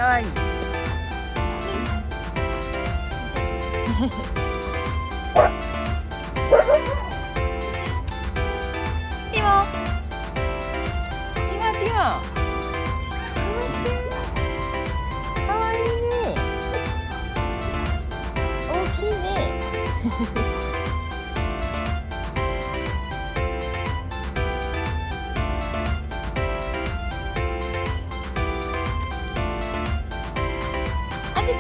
わいい。ティモかわいいね。大きいね。あじき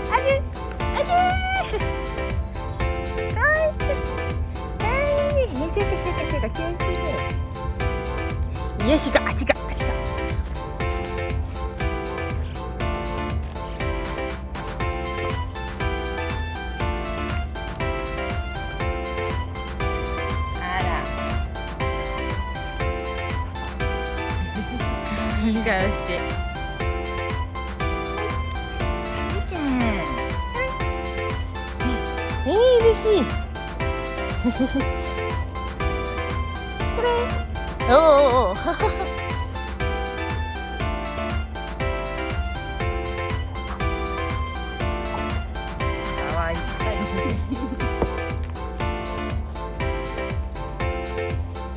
あじあじかわいい。シュカシュカシュカ気持ちいいね。よしかあちかあちか。あらいい顔して。いいじゃん。嬉しい。これ。おおお。かわいい。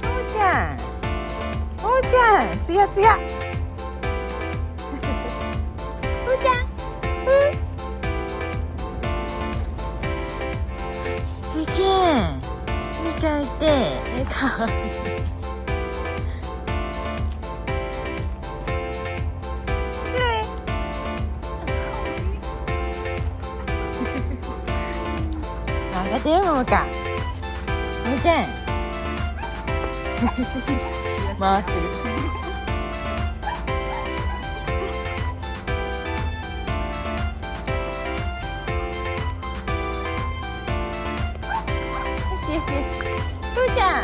おうちゃん。おうちゃん、つやつや。おうちゃん。おうちゃん。いい顔して。かわいい。分かってるももか。ももちゃん。回ってる。よしよしよし。ふーちゃん。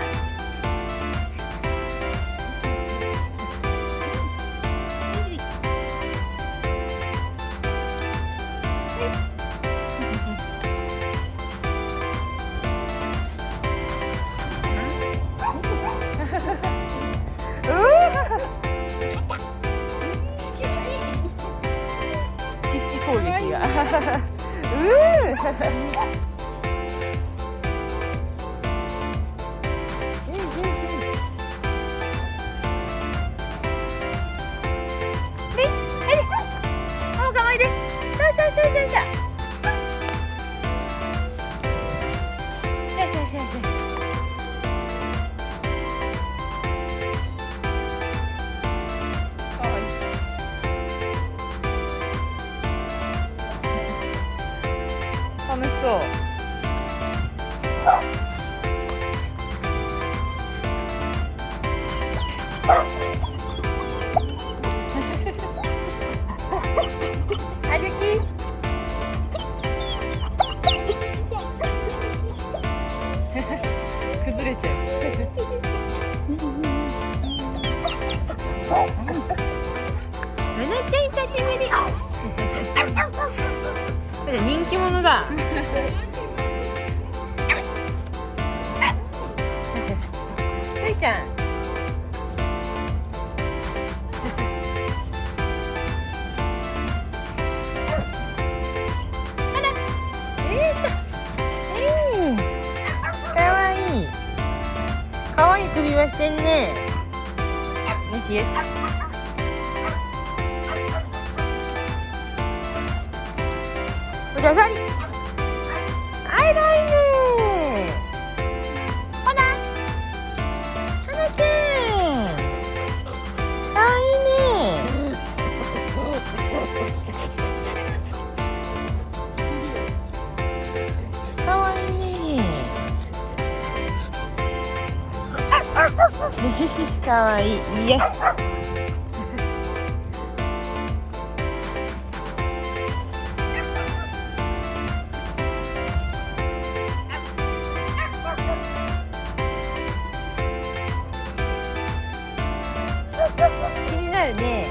攻撃が楽しそう。あじき。崩れちゃう。ルナちゃん久しぶり。人気者だ。るいちゃん。あら、かわいい。かわいい首輪してんね。よしよし。おじゃさり。あいらいね。ほな。はなちゃん。かわいいね。かわいいね。かわいい。いや。気になるね。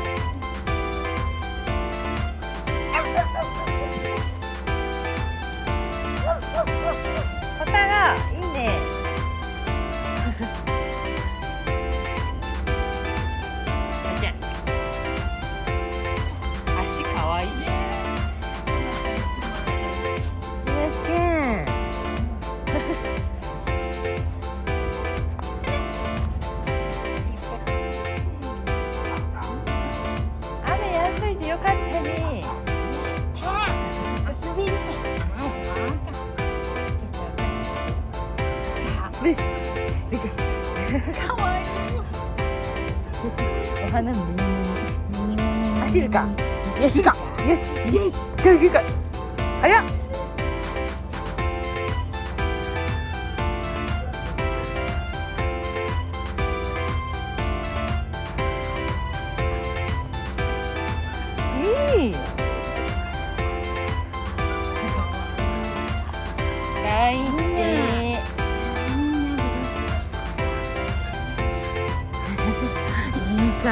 おたらいいね。しよいしょ。かわいい。お花も走るか。よしか。よし。よし。行くか。早っ。いい。かいて。いい顔。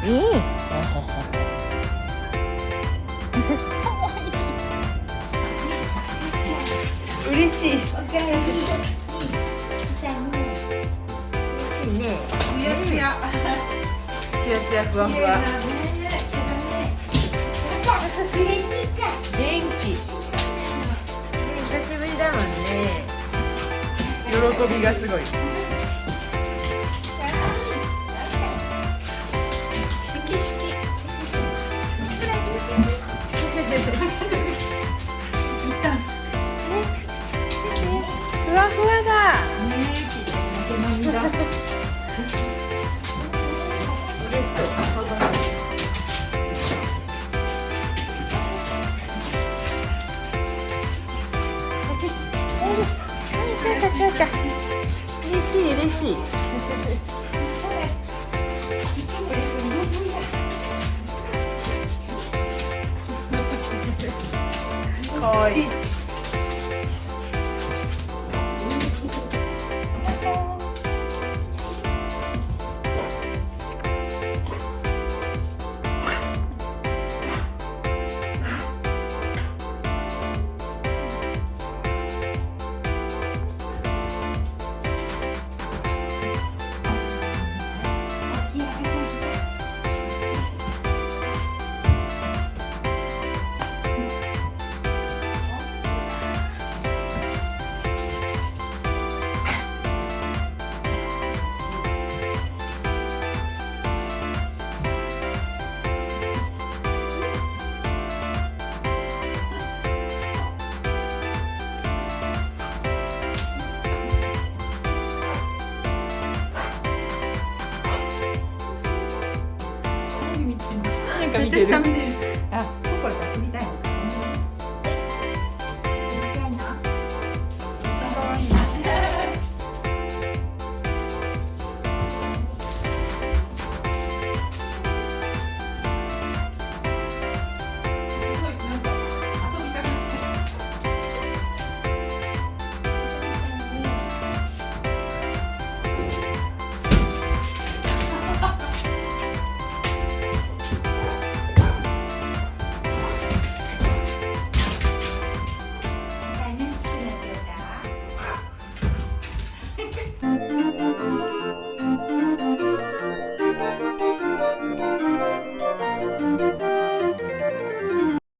いい。嬉しい。嬉しいね。つやつや。つやつやふわふわ。嬉しいか。元気。久しぶりだもんね。喜びがすごい。ふわふわだ。嬉しそう。そうかそうか。嬉しい嬉しい。かわいい。めっちゃ下見てる。あ、これから見たいの。見たいな。可愛い。すごいなんか遊びたくなって。